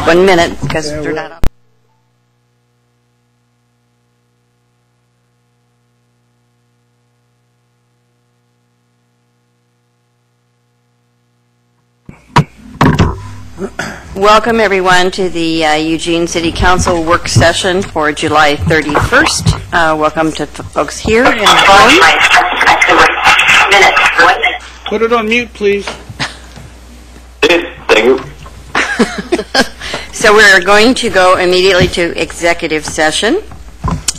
1 minute because they're not up. Welcome, everyone, to the Eugene City Council work session for July 31st. Welcome to folks here and at home. Put it on mute, please. Thank you. So we're going to go immediately to executive session.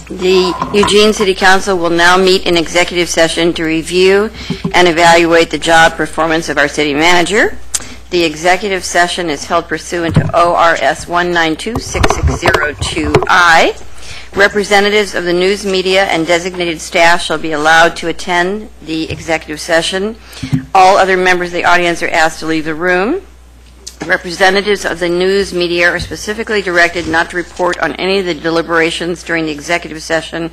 The Eugene City Council will now meet in executive session to review and evaluate the job performance of our city manager. The executive session is held pursuant to ORS 1926602I. Representatives of the news media and designated staff shall be allowed to attend the executive session. All other members of the audience are asked to leave the room. Representatives of the news media are specifically directed not to report on any of the deliberations during the executive session,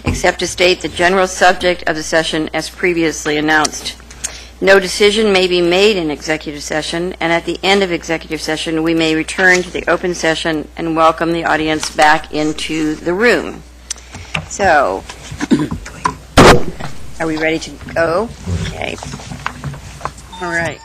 except to state the general subject of the session as previously announced. No decision may be made in executive session, and at the end of executive session, we may return to the open session and welcome the audience back into the room. So, are we ready to go? Okay. All right.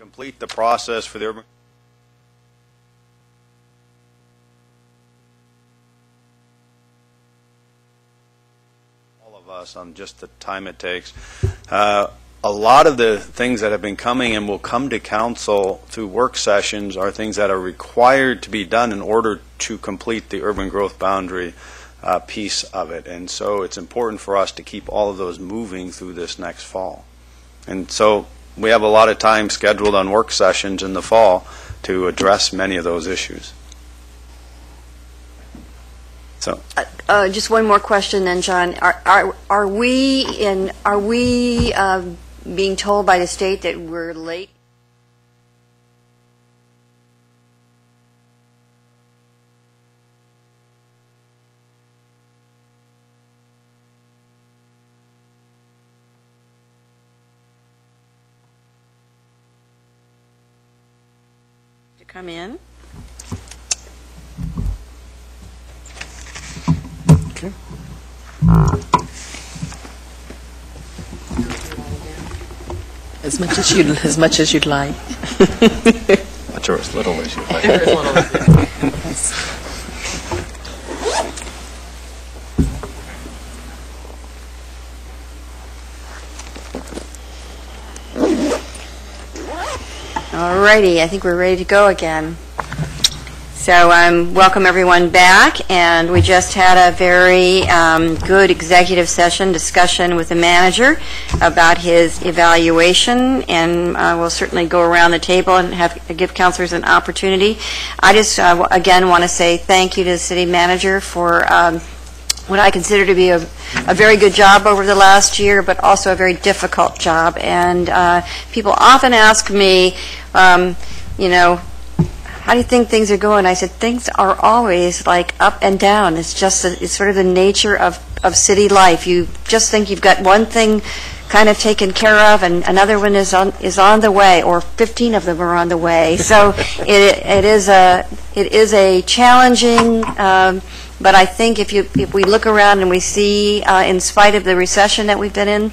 complete the process for the urban. All of us on just the time it takes. A lot of the things that have been coming and will come to council through work sessions are things that are required to be done in order to complete the urban growth boundary piece of it. And so it's important for us to keep all of those moving through this next fall. And so we have a lot of time scheduled on work sessions in the fall to address many of those issues. So, just one more question then, John. Are we being told by the state that we're late? To come in? Okay. As much as you'd like. much or as little as you like. All righty, I think we're ready to go again. So welcome everyone back, and we just had a very good executive session discussion with the manager about his evaluation, and we'll certainly go around the table and give counselors an opportunity. I just, again, want to say thank you to the city manager for what I consider to be a very good job over the last year, but also a very difficult job. And people often ask me, you know, how do you think things are going? I said, things are always like up and down. It's just, it's sort of the nature of city life. You just think you've got one thing kind of taken care of, and another one is on the way, or 15 of them are on the way. So it is a challenging, but I think if we look around and we see, in spite of the recession that we've been in,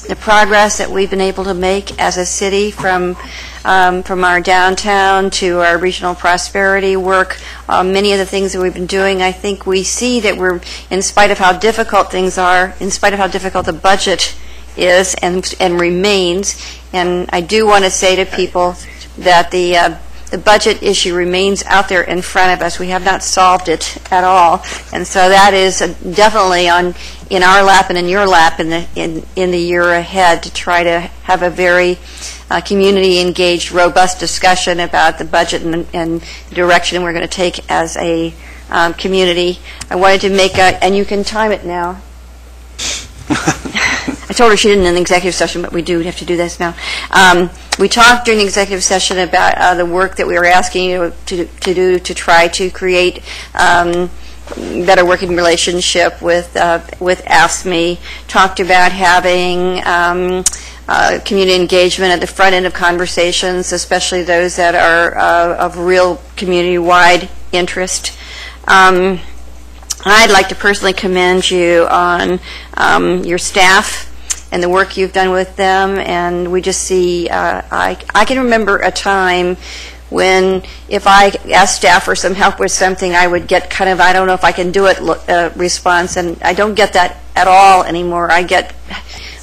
the progress that we've been able to make as a city from our downtown to our regional prosperity work, many of the things that we've been doing, I think we see that we're, in spite of how difficult things are, in spite of how difficult the budget is and remains, and I do want to say to people that the budget issue remains out there in front of us. We have not solved it at all, and so that is definitely in our lap and in your lap in the year ahead, to try to have a very community engaged, robust discussion about the budget and the direction we're going to take as a community. I wanted to make and you can time it now. I told her she didn't in the executive session, but we do have to do this now. We talked during the executive session about the work that we were asking you to do to try to create better working relationship with AFSCME. Talked about having community engagement at the front end of conversations, especially those that are of real community-wide interest. I'd like to personally commend you on your staff and the work you've done with them, and we just see, I can remember a time when if I asked staff for some help with something, I would get kind of, I don't know if I can do it response, and I don't get that at all anymore. I get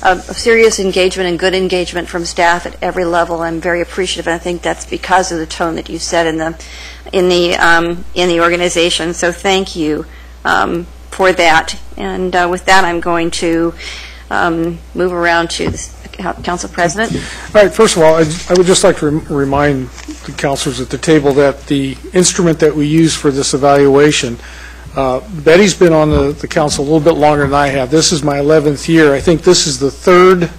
a serious engagement and good engagement from staff at every level. I'm very appreciative, and I think that's because of the tone that you set in the organization. So thank you for that. And with that, I'm going to move around to the Council President. All right, first of all, I would just like to remind the councilors at the table that the instrument that we use for this evaluation, Betty's been on the council a little bit longer than I have. This is my 11th year. I think this is the third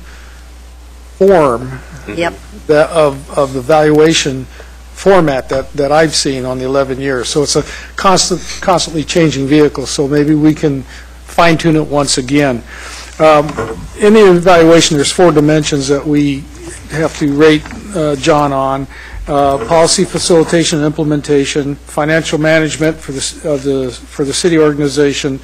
form that of the evaluation format that I've seen on the 11 years. So it's a constantly changing vehicle, so maybe we can fine-tune it once again. In the evaluation, there's 4 dimensions that we have to rate John on: policy facilitation and implementation, financial management for the city organization,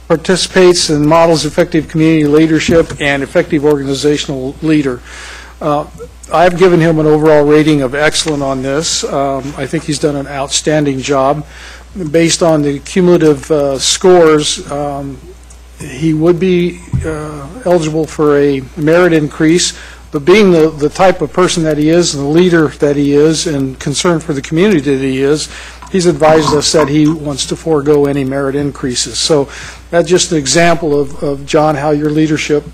participates and models effective community leadership, and effective organizational leader. I've given him an overall rating of excellent on this. I think he's done an outstanding job. Based on the cumulative scores, he would be eligible for a merit increase, but being the type of person that he is and the leader that he is and concern for the community that he is, he's advised us that he wants to forego any merit increases. So that's just an example of John, how your leadership,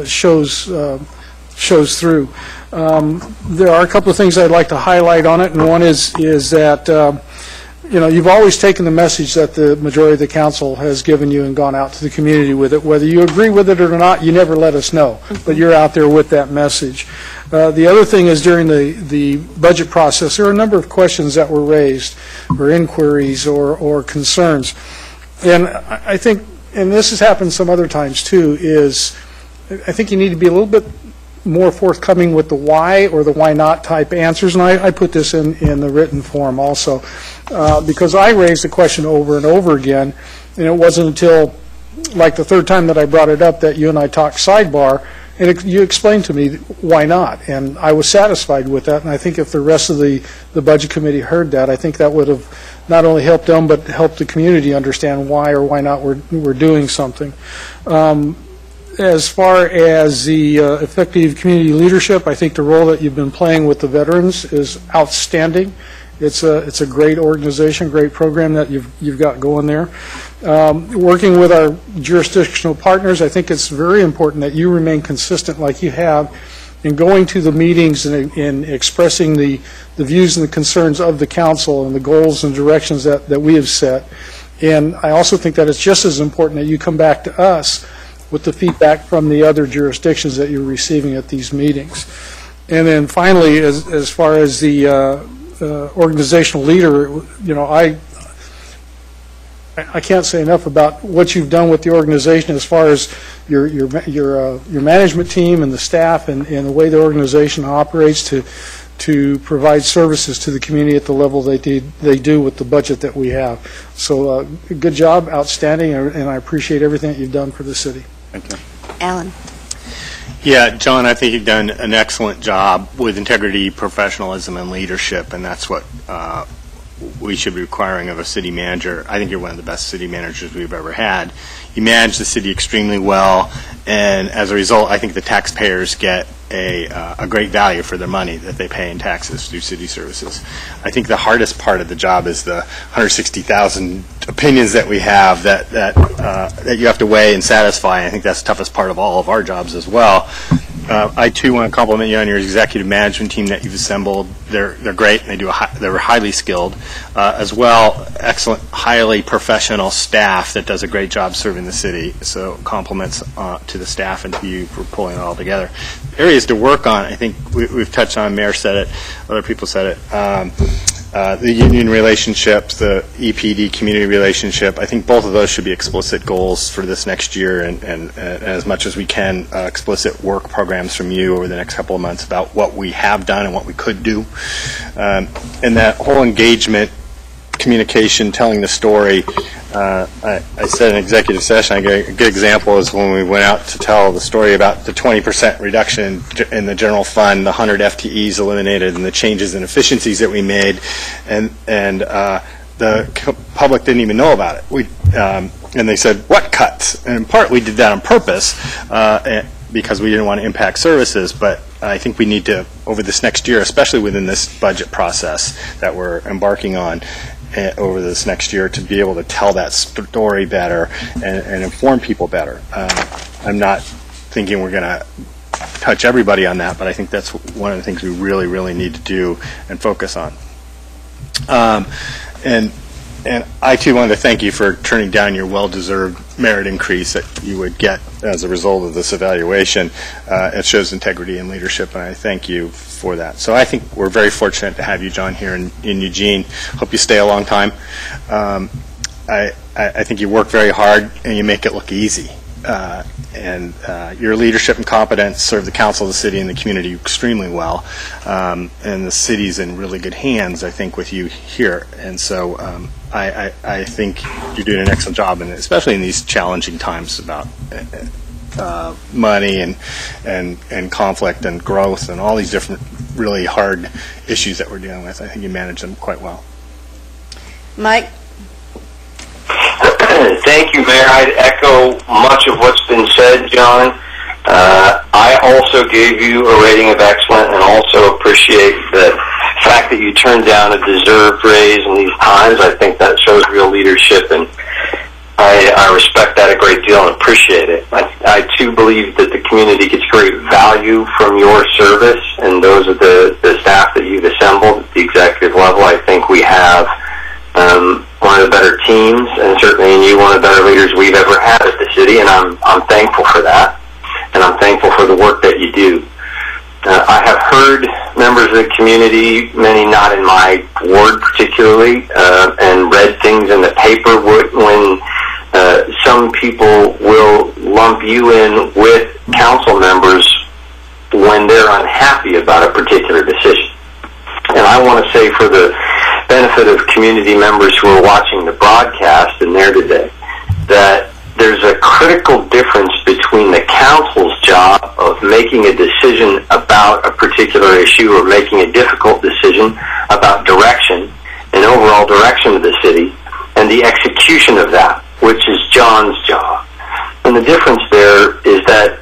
shows through. There are a couple of things I'd like to highlight on it, and one is that you've always taken the message that the majority of the council has given you and gone out to the community with it. Whether you agree with it or not, you never let us know, but you're out there with that message. The other thing is during the budget process, there are a number of questions that were raised, or inquiries, or concerns. And I think, and this has happened some other times too, is I think you need to be a little bit more forthcoming with the why or the why not type answers, and I put this in the written form also, because I raised the question over and over again, and it wasn't until like the third time that I brought it up that you and I talked sidebar, and you explained to me why not, and I was satisfied with that, and I think if the rest of the Budget Committee heard that, I think that would have not only helped them, but helped the community understand why or why not we're doing something. As far as the effective community leadership, I think the role that you've been playing with the veterans is outstanding. It's a great organization, great program that you've got going there. Working with our jurisdictional partners, I think it's very important that you remain consistent like you have in going to the meetings and in expressing the views and the concerns of the council and the goals and directions that we have set. And I also think that it's just as important that you come back to us with the feedback from the other jurisdictions that you're receiving at these meetings. And then finally, as far as the organizational leader, I can't say enough about what you've done with the organization as far as your management team and the staff and the way the organization operates to provide services to the community at the level they do with the budget that we have. So good job, outstanding, and I appreciate everything that you've done for the city. Thank you. Alan. Yeah, John, I think you've done an excellent job with integrity, professionalism, and leadership, and that's what we should be requiring of a city manager. I think you're one of the best city managers we've ever had. You manage the city extremely well, and as a result, I think the taxpayers get a great value for their money that they pay in taxes through city services. I think the hardest part of the job is the 160,000 opinions that we have that you have to weigh and satisfy. I think that's the toughest part of all of our jobs as well. I too want to compliment you on your executive management team that you've assembled. They're great, and they're highly skilled. As well, excellent, highly professional staff that does a great job serving the city. So compliments to the staff and to you for pulling it all together. Areas to work on, I think we've touched on. Mayor said it, other people said it. The union relationships, the EPD community relationship, I think both of those should be explicit goals for this next year, and as much as we can, explicit work programs from you over the next couple of months about what we have done and what we could do. And that whole engagement, communication, telling the story, I said in executive session, a good example is when we went out to tell the story about the 20% reduction in the general fund, the 100 FTEs eliminated, and the changes and efficiencies that we made, and the public didn't even know about it. And they said, what cuts? And in part, we did that on purpose because we didn't want to impact services, but I think we need to, over this next year, especially within this budget process that we're embarking on, over this next year, to be able to tell that story better and inform people better. I'm not thinking we're going to touch everybody on that, but I think that's one of the things we really, really need to do and focus on. And I, too, wanted to thank you for turning down your well-deserved merit increase that you would get as a result of this evaluation. It shows integrity and leadership, and I thank you for that. So I think we're very fortunate to have you, John, here in Eugene. Hope you stay a long time. I think you work very hard, and you make it look easy. And your leadership and competence serve the council, the city, and the community extremely well. And the city's in really good hands, I think, with you here. And so I think you're doing an excellent job, and especially in these challenging times about money and conflict and growth and all these different really hard issues that we're dealing with. I think you manage them quite well. Mike? Thank you, Mayor. I'd echo much of what's been said, John. I also gave you a rating of excellent and also appreciate the fact that you turned down a deserved raise in these times. I think that shows real leadership, and I respect that a great deal and appreciate it. I too believe that the community gets great value from your service and those of the staff that you've assembled at the executive level. I think we have one of the better teams, and certainly in you, one of the better leaders we've ever had at the city, and I'm thankful for that, and I'm thankful for the work that you do. I have heard members of the community, many not in my ward particularly, and read things in the paper when some people will lump you in with council members when they're unhappy about a particular decision. And I want to say, for the benefit of community members who are watching the broadcast and there today, that there's a critical difference between the council's job of making a decision about a particular issue or making a difficult decision about direction and overall direction of the city and the execution of that, which is John's job. And the difference there is that,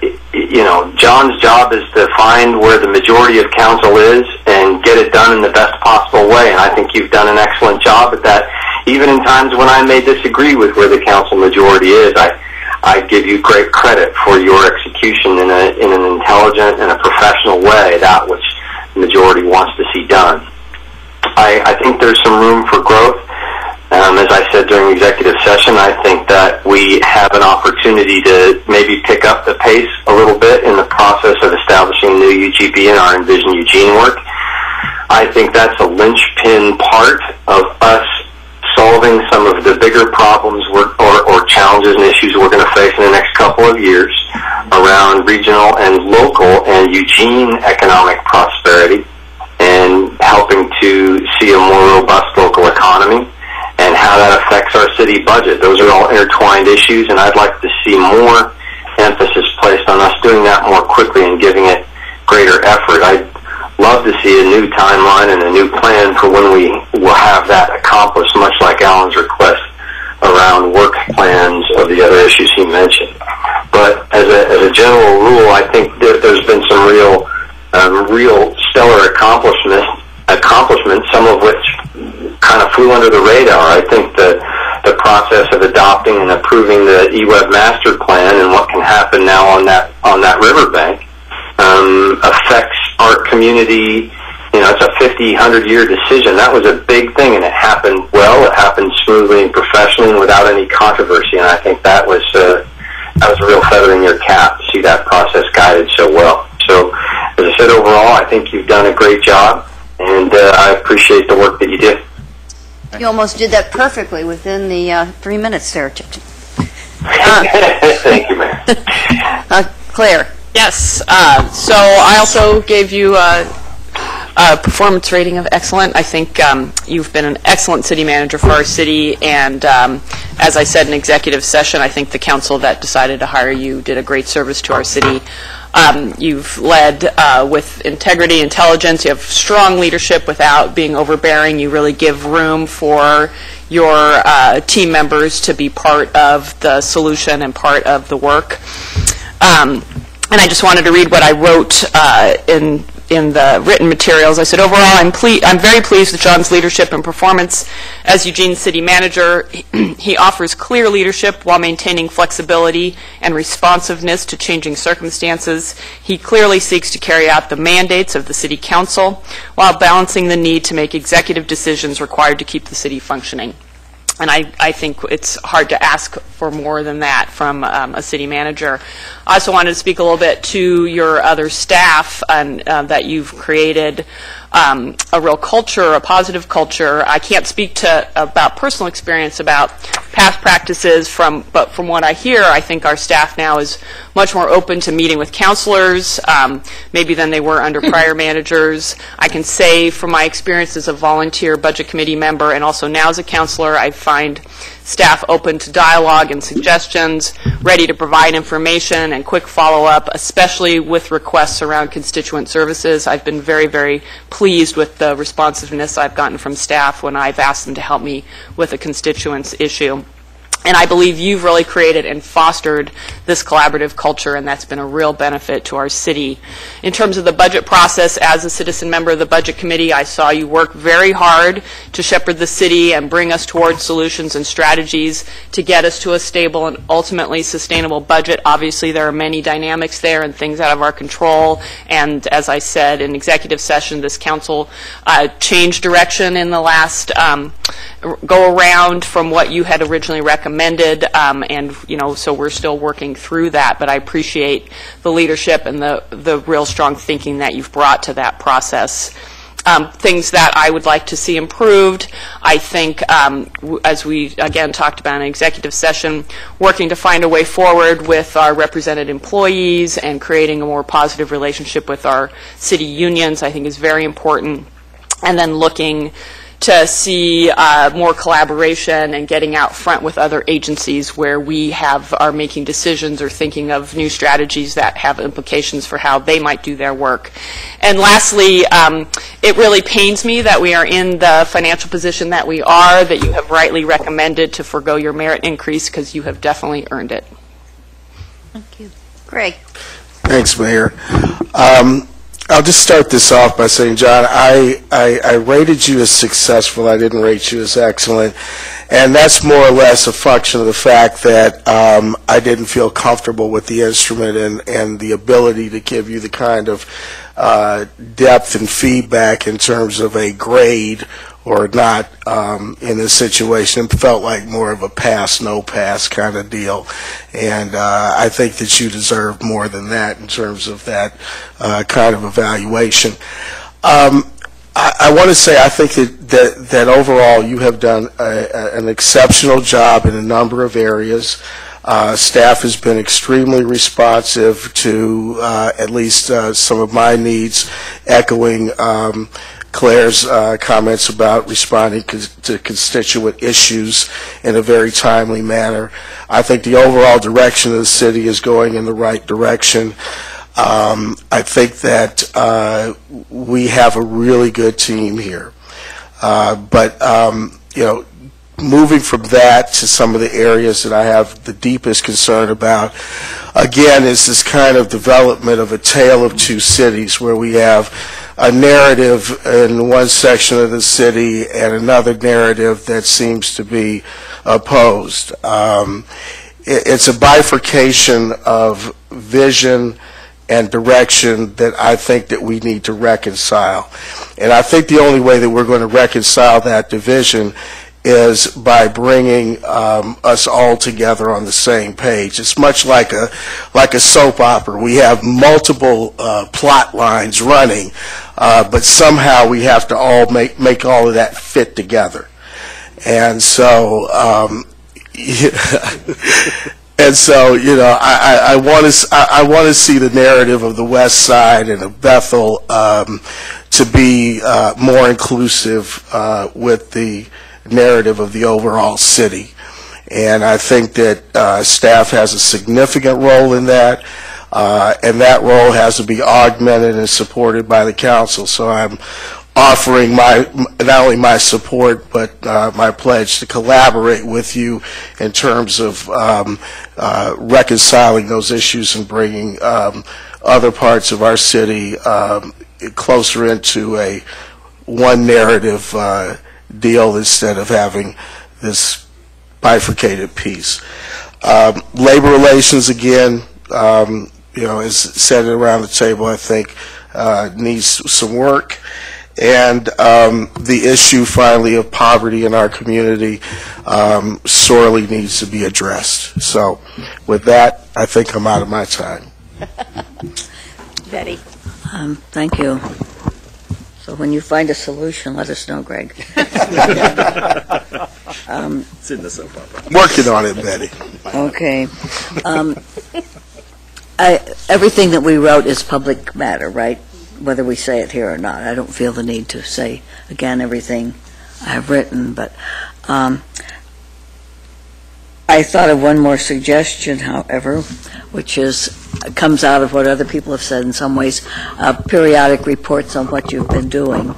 John's job is to find where the majority of council is and get it done in the best possible way. And I think you've done an excellent job at that. Even in times when I may disagree with where the council majority is, I give you great credit for your execution in an intelligent and a professional way, that which the majority wants to see done. I think there's some room for growth. As I said during executive session, I think that we have an opportunity to maybe pick up the pace a little bit in the process of establishing new UGB and our Envision Eugene work. I think that's a linchpin part of us solving some of the bigger problems or challenges and issues we're going to face in the next couple of years around regional and local and Eugene economic prosperity and helping to see a more robust local economy and how that affects our city budget. Those are all intertwined issues, and I'd like to see more emphasis placed on us doing that more quickly and giving it greater effort. I'd love to see a new timeline and a new plan for when we will have that accomplished, much like Alan's request around work plans of the other issues he mentioned. But as a general rule, I think that there's been some real stellar accomplishments, some of which kind of flew under the radar. I think the process of adopting and approving the eWeb master plan and what can happen now on that riverbank affects our community. It's a 50, 100-year decision. That was a big thing, and it happened well. It happened smoothly and professionally and without any controversy, and I think that was a real feather in your cap to see that process guided so well. So, as I said, overall, I think you've done a great job, and I appreciate the work that you did. You almost did that perfectly within the 3 minutes there. Thank you, Mayor. Claire? Yes. So I also gave you a performance rating of excellent. I think you've been an excellent city manager for our city, and as I said in executive session, I think the council that decided to hire you did a great service to our city. You've led with integrity, intelligence. You have strong leadership without being overbearing. You really give room for your team members to be part of the solution and part of the work. And I just wanted to read what I wrote in the written materials. I said, overall, I'm very pleased with John's leadership and performance as Eugene City Manager. He offers clear leadership while maintaining flexibility and responsiveness to changing circumstances. He clearly seeks to carry out the mandates of the City Council while balancing the need to make executive decisions required to keep the city functioning. And I think it's hard to ask for more than that from a city manager. I also wanted to speak a little bit to your other staff and that you've created a real culture, a positive culture. I can't speak about personal experience about past practices, but from what I hear, I think our staff now is much more open to meeting with counselors, maybe than they were under prior managers. I can say from my experience as a volunteer budget committee member and also now as a counselor, I find staff open to dialogue and suggestions, ready to provide information and quick follow-up, especially with requests around constituent services. I've been very, very pleased with the responsiveness I've gotten from staff when I've asked them to help me with a constituents issue. And I believe you've really created and fostered this collaborative culture, and that's been a real benefit to our city. In terms of the budget process, as a citizen member of the Budget Committee, I saw you work very hard to shepherd the city and bring us towards solutions and strategies to get us to a stable and ultimately sustainable budget. Obviously, there are many dynamics there and things out of our control. And as I said in executive session, this council changed direction in the last go around from what you had originally recommended, and so we're still working through that, but I appreciate the leadership and the real strong thinking that you've brought to that process. Things that I would like to see improved, I think, as we again talked about in executive session, working to find a way forward with our represented employees and creating a more positive relationship with our city unions, I think is very important, and then looking to see more collaboration and getting out front with other agencies where we are making decisions or thinking of new strategies that have implications for how they might do their work. And lastly, it really pains me that we are in the financial position that we are, that you have rightly recommended to forego your merit increase, because you have definitely earned it. Thank you. Greg. Thanks, Mayor. I'll just start this off by saying, John, I rated you as successful. I didn't rate you as excellent. And that's more or less a function of the fact that I didn't feel comfortable with the instrument and the ability to give you the kind of depth and feedback in terms of a grade or not in this situation. It felt like more of a pass, no pass kind of deal. And I think that you deserve more than that in terms of that kind of evaluation. I want to say I think that overall you have done an exceptional job in a number of areas. Staff has been extremely responsive to at least some of my needs, echoing Claire's comments about responding to constituent issues in a very timely manner. I think the overall direction of the city is going in the right direction. I think that we have a really good team here. Moving from that to some of the areas that I have the deepest concern about, again, is this kind of development of a tale of two cities where we have a narrative in one section of the city and another narrative that seems to be opposed. It's a bifurcation of vision and direction that I think that we need to reconcile. And I think the only way that we're going to reconcile that division is by bringing us all together on the same page. It's much like a soap opera. We have multiple plot lines running, but somehow we have to all make all of that fit together. And so, I want to see the narrative of the West Side and of Bethel to be more inclusive with the narrative of the overall city. And I think that staff has a significant role in that, and that role has to be augmented and supported by the council. So I'm offering not only my support, but my pledge to collaborate with you in terms of reconciling those issues and bringing other parts of our city closer into a one narrative deal instead of having this bifurcated piece. Labor relations, again, as said around the table, I think needs some work. And the issue, finally, of poverty in our community sorely needs to be addressed. So with that, I think I'm out of my time. Betty. Thank you. So when you find a solution, let us know, Greg. It's in the soap opera. Working on it, Betty. Okay. Everything that we wrote is public matter, right? Whether we say it here or not. I don't feel the need to say, again, everything I have written, but I thought of one more suggestion, however, which comes out of what other people have said in some ways, periodic reports on what you've been doing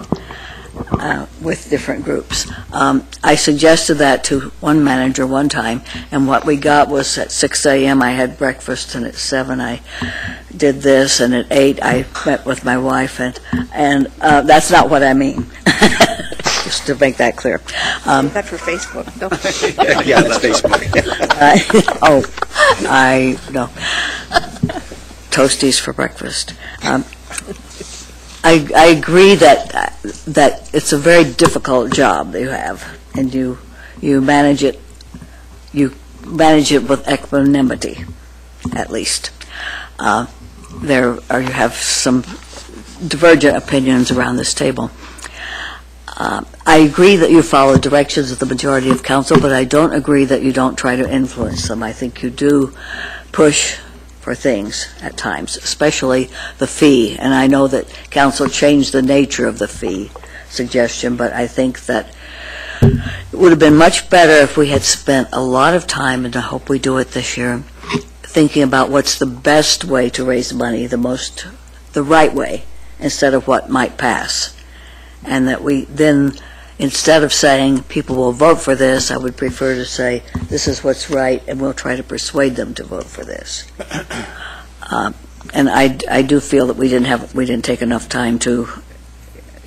with different groups. I suggested that to one manager one time, and what we got was at 6 a.m. I had breakfast, and at 7 I did this, and at 8 I met with my wife, and that's not what I mean. Just to make that clear. That's for Facebook. Yeah, that's Facebook. No. Toasties for breakfast. I agree that it's a very difficult job that you have, and you manage it. You manage it with equanimity, at least. You have some divergent opinions around this table. I agree that you follow directions of the majority of council, but I don't agree that you don't try to influence them. I think you do push for things at times, especially the fee. And I know that council changed the nature of the fee suggestion, but I think that it would have been much better if we had spent a lot of time, and I hope we do it this year, thinking about what's the best way to raise money, the right way, instead of what might pass. And that we then, instead of saying people will vote for this, I would prefer to say this is what's right, and we'll try to persuade them to vote for this. And I do feel that we didn't take enough time to.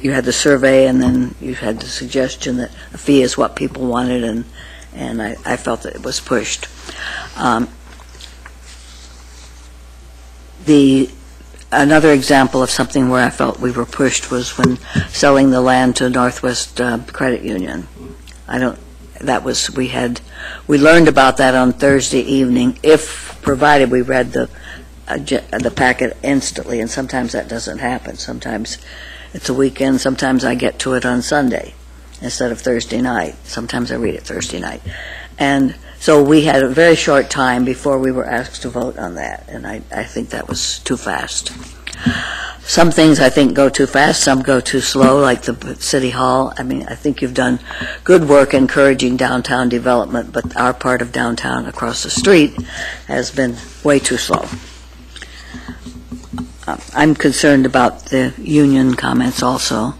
You had the survey, and then you had the suggestion that a fee is what people wanted, and I felt that it was pushed. Another example of something where I felt we were pushed was when selling the land to Northwest Credit Union. We learned about that on Thursday evening, if provided we read the packet instantly, and sometimes that doesn't happen. Sometimes it's a weekend, sometimes I get to it on Sunday instead of Thursday night. Sometimes I read it Thursday night. And so we had a very short time before we were asked to vote on that, and I think that was too fast. Some things I think go too fast, some go too slow, like the City Hall. I mean, I think you've done good work encouraging downtown development, but our part of downtown across the street has been way too slow. I'm concerned about the union comments also.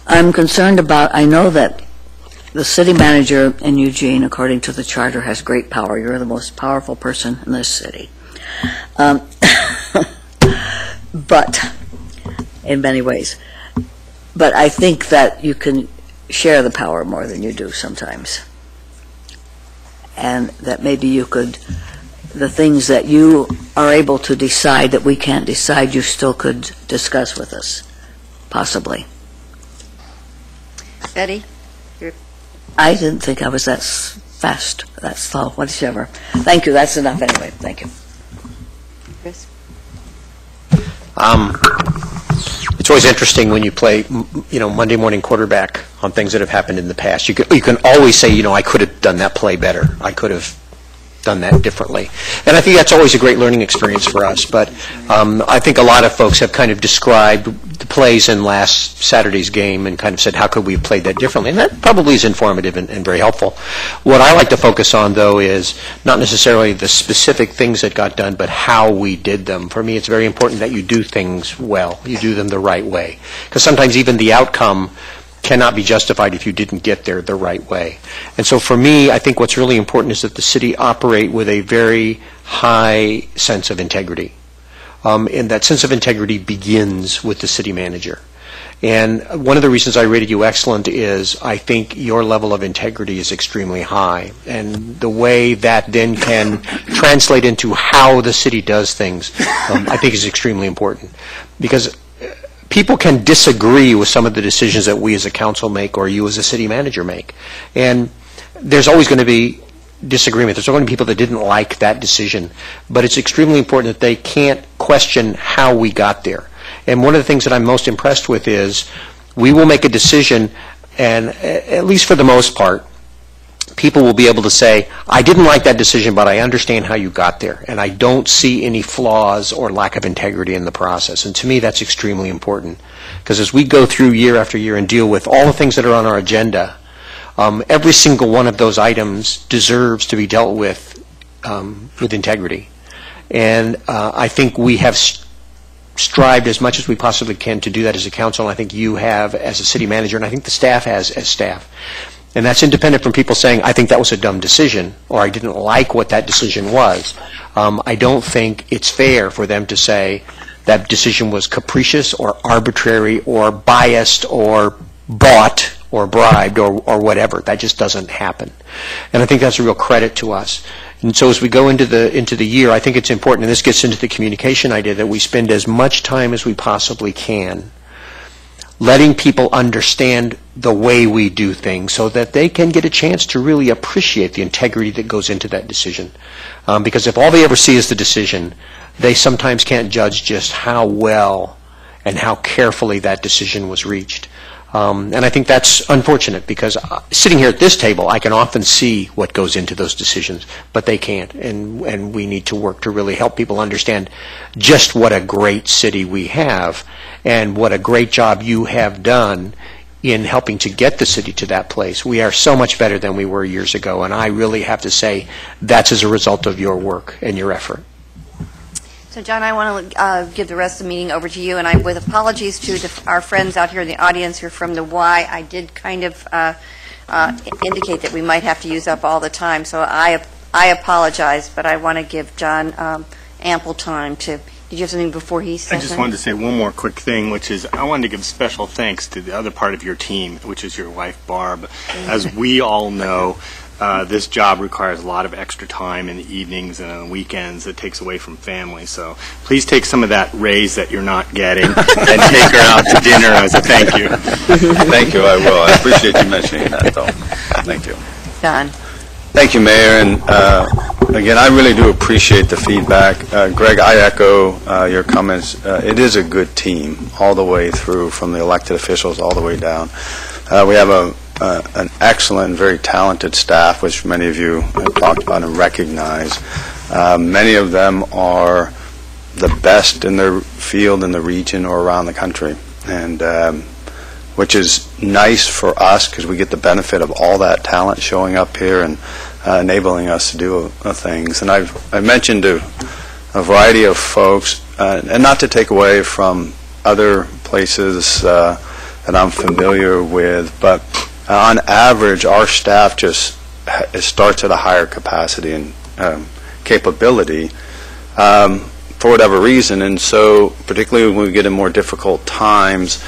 I'm concerned about, I know that the city manager in Eugene, according to the charter, has great power. You're the most powerful person in this city. But, in many ways. But I think that you can share the power more than you do sometimes. And that maybe you could, the things that you are able to decide that we can't decide, you still could discuss with us, possibly. Betty? I didn't think I was that fast, that slow, whatever. Thank you, that's enough anyway, thank you. Chris? It's always interesting when you play, Monday morning quarterback on things that have happened in the past. You can always say, I could have done that play better. I could have done that differently. And I think that's always a great learning experience for us. But I think a lot of folks have kind of described the plays in last Saturday's game and kind of said, how could we have played that differently? And that probably is informative and very helpful. What I like to focus on, though, is not necessarily the specific things that got done, but how we did them. For me, it's very important that you do things well. You do them the right way. Because sometimes even the outcome cannot be justified if you didn't get there the right way. And so for me, I think what's really important is that the city operate with a very high sense of integrity. And that sense of integrity begins with the city manager. And one of the reasons I rated you excellent is I think your level of integrity is extremely high. And the way that then can translate into how the city does things, I think is extremely important. Because people can disagree with some of the decisions that we as a council make or you as a city manager make. And there's always going to be disagreement. There's going to be people that didn't like that decision. But it's extremely important that they can't question how we got there. And one of the things that I'm most impressed with is we will make a decision, and at least for the most part, people will be able to say, I didn't like that decision, but I understand how you got there, and I don't see any flaws or lack of integrity in the process. And to me, that's extremely important, because as we go through year after year and deal with all the things that are on our agenda, every single one of those items deserves to be dealt with integrity. And I think we have strived as much as we possibly can to do that as a council, and I think you have as a city manager, and I think the staff has as staff. And that's independent from people saying, I think that was a dumb decision, or I didn't like what that decision was. I don't think it's fair for them to say that decision was capricious or arbitrary or biased or bought or bribed or whatever. That just doesn't happen. And I think that's a real credit to us. And so as we go into the year, I think it's important, and this gets into the communication idea, that we spend as much time as we possibly can letting people understand the way we do things so that they can get a chance to really appreciate the integrity that goes into that decision. Because if all they ever see is the decision, they sometimes can't judge just how well and how carefully that decision was reached. And I think that's unfortunate, because sitting here at this table, I can often see what goes into those decisions, but they can't. And we need to work to really help people understand just what a great city we have and what a great job you have done in helping to get the city to that place. We are so much better than we were years ago, and I really have to say that's as a result of your work and your effort. So, John, I want to give the rest of the meeting over to you, and with apologies to our friends out here in the audience who are from the Y, I did kind of indicate that we might have to use up all the time, so I apologize, but I want to give John ample time to. Did you have something before he said I just wanted to say one more quick thing, which is I wanted to give special thanks to the other part of your team, which is your wife, Barb. As we all know, this job requires a lot of extra time in the evenings and on weekends. It takes away from family. So please take some of that raise that you're not getting and take her out to dinner as a thank you. Thank you, I will. I appreciate you mentioning that, though. Thank you. John. Thank you, Mayor. And again, I really do appreciate the feedback. Greg, I echo your comments. It is a good team all the way through, from the elected officials all the way down. We have an excellent and very talented staff, which many of you have talked about and recognize. Many of them are the best in their field in the region or around the country, and which is nice for us because we get the benefit of all that talent showing up here and enabling us to do things. And I've mentioned to a variety of folks, and not to take away from other places that I'm familiar with, but on average, our staff just starts at a higher capacity and capability for whatever reason. And so particularly when we get in more difficult times,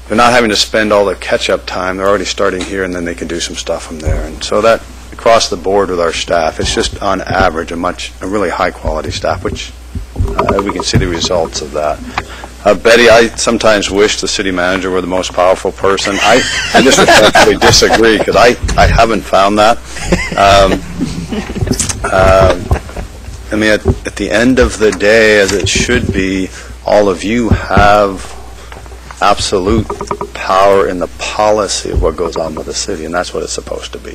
they're not having to spend all the catch-up time. They're already starting here, and then they can do some stuff from there. And so that, across the board with our staff, it's just on average a really high-quality staff, which we can see the results of that. Betty, I sometimes wish the city manager were the most powerful person. I just respectfully disagree, because I haven't found that. I mean, at the end of the day, as it should be, all of you have absolute power in the policy of what goes on with the city, and that's what it's supposed to be.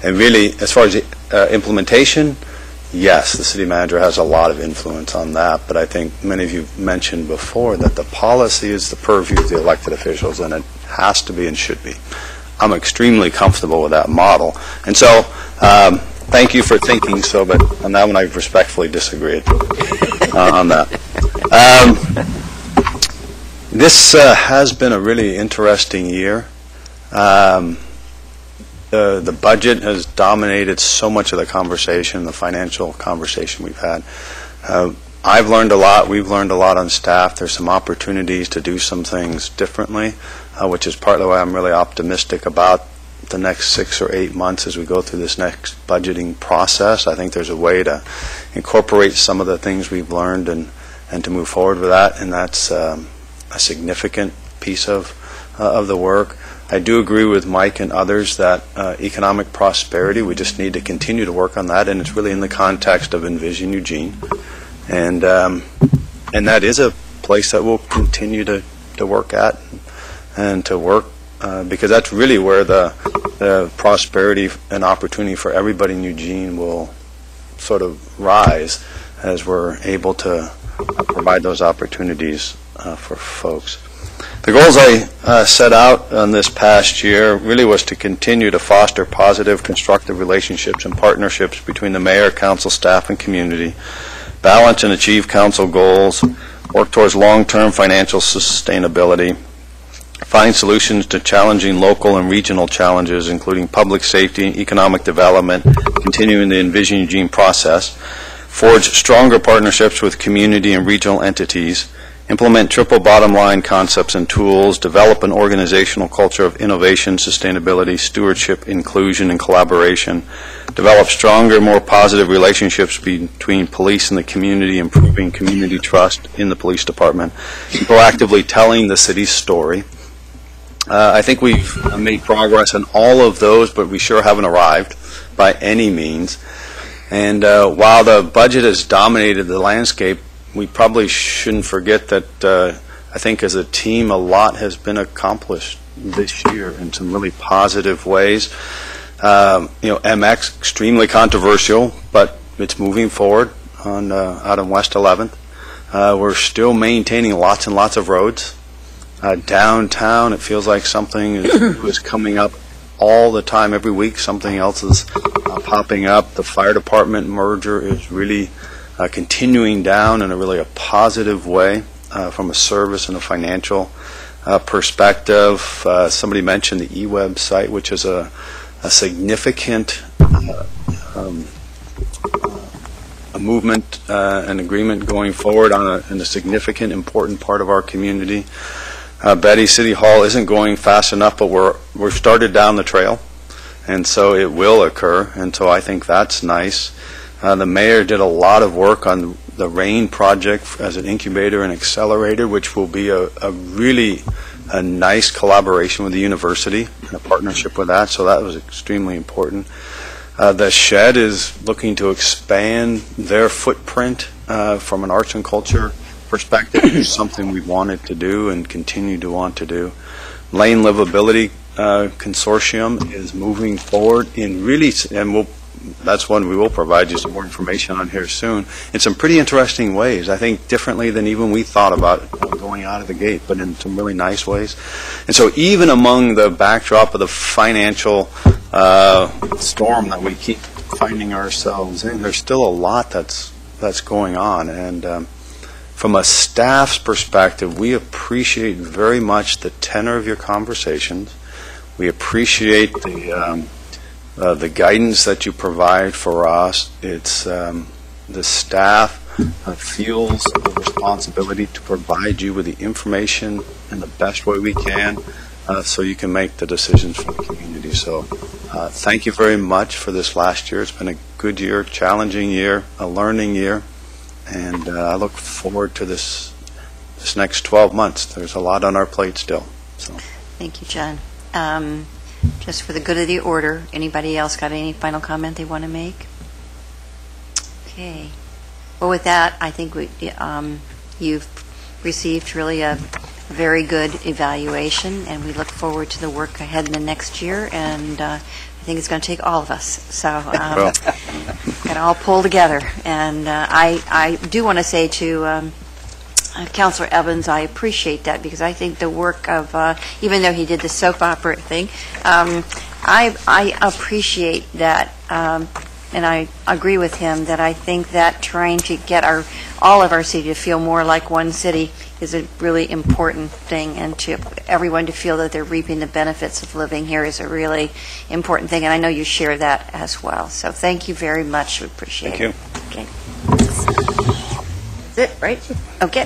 And really, as far as implementation, yes, the city manager has a lot of influence on that, but I think many of you mentioned before that the policy is the purview of the elected officials, and it has to be and should be. I'm extremely comfortable with that model. And so, thank you for thinking so, but on that one I respectfully disagreed on that. This has been a really interesting year. The budget has dominated so much of the conversation, the financial conversation we've had. I've learned a lot. We've learned a lot on staff. There's some opportunities to do some things differently, which is partly why I'm really optimistic about the next 6 or 8 months as we go through this next budgeting process. I think there's a way to incorporate some of the things we've learned and to move forward with that, and that's a significant piece of the work. I do agree with Mike and others that economic prosperity, we just need to continue to work on that, and it's really in the context of Envision Eugene. And that is a place that we'll continue to work at and to work, because that's really where the prosperity and opportunity for everybody in Eugene will sort of rise as we're able to provide those opportunities for folks. The goals I set out on this past year really was to continue to foster positive, constructive relationships and partnerships between the mayor, council staff, and community, balance and achieve council goals, work towards long-term financial sustainability, find solutions to challenging local and regional challenges, including public safety, economic development, continuing the Envision Eugene process, forge stronger partnerships with community and regional entities, implement triple bottom line concepts and tools, develop an organizational culture of innovation, sustainability, stewardship, inclusion, and collaboration, develop stronger, more positive relationships between police and the community, improving community trust in the police department, and proactively telling the city's story. I think we've made progress on all of those, but we sure haven't arrived by any means. And while the budget has dominated the landscape, we probably shouldn't forget that I think as a team a lot has been accomplished this year in some really positive ways. MX, extremely controversial, but it's moving forward on out on West 11th. We're still maintaining lots and lots of roads. Downtown, it feels like something is coming up all the time, every week. Something else is popping up. The fire department merger is really continuing down in a positive way from a service and a financial perspective. Somebody mentioned the eWeb site, which is a significant a movement, an agreement going forward in a significant, important part of our community. Betty, City Hall isn't going fast enough, but we're started down the trail, and so it will occur, and so I think that's nice. The mayor did a lot of work on the RAIN project as an incubator and accelerator, which will be a really nice collaboration with the university and a partnership with that, so that was extremely important. The Shed is looking to expand their footprint from an arts and culture perspective, which is something we wanted to do and continue to want to do. Lane Livability Consortium is moving forward in really, and that's one we will provide you some more information on here soon, in some pretty interesting ways, I think differently than even we thought about going out of the gate, but in some really nice ways. And so even among the backdrop of the financial storm that we keep finding ourselves in, there's still a lot that's going on. And from a staff's perspective, we appreciate very much the tenor of your conversations. We appreciate the guidance that you provide for us. It's the staff feels the responsibility to provide you with the information in the best way we can so you can make the decisions for the community. So thank you very much for this last year. It's been a good year, challenging year, a learning year, and I look forward to this next 12 months. There's a lot on our plate still. So. Thank you, John. Just for the good of the order, anybody else got any final comment they want to make? Okay. Well, with that, I think you've received really a very good evaluation, and we look forward to the work ahead in the next year, and I think it's going to take all of us. So got to all pull together. And I do want to say to Councilor Evans, I appreciate that, because I think the work of, even though he did the soap opera thing, I appreciate that, and I agree with him that I think that trying to get all of our city to feel more like one city is a really important thing, and to everyone to feel that they're reaping the benefits of living here is a really important thing, and I know you share that as well. So thank you very much. We appreciate it. Thank you. Okay. That's it, right? Okay.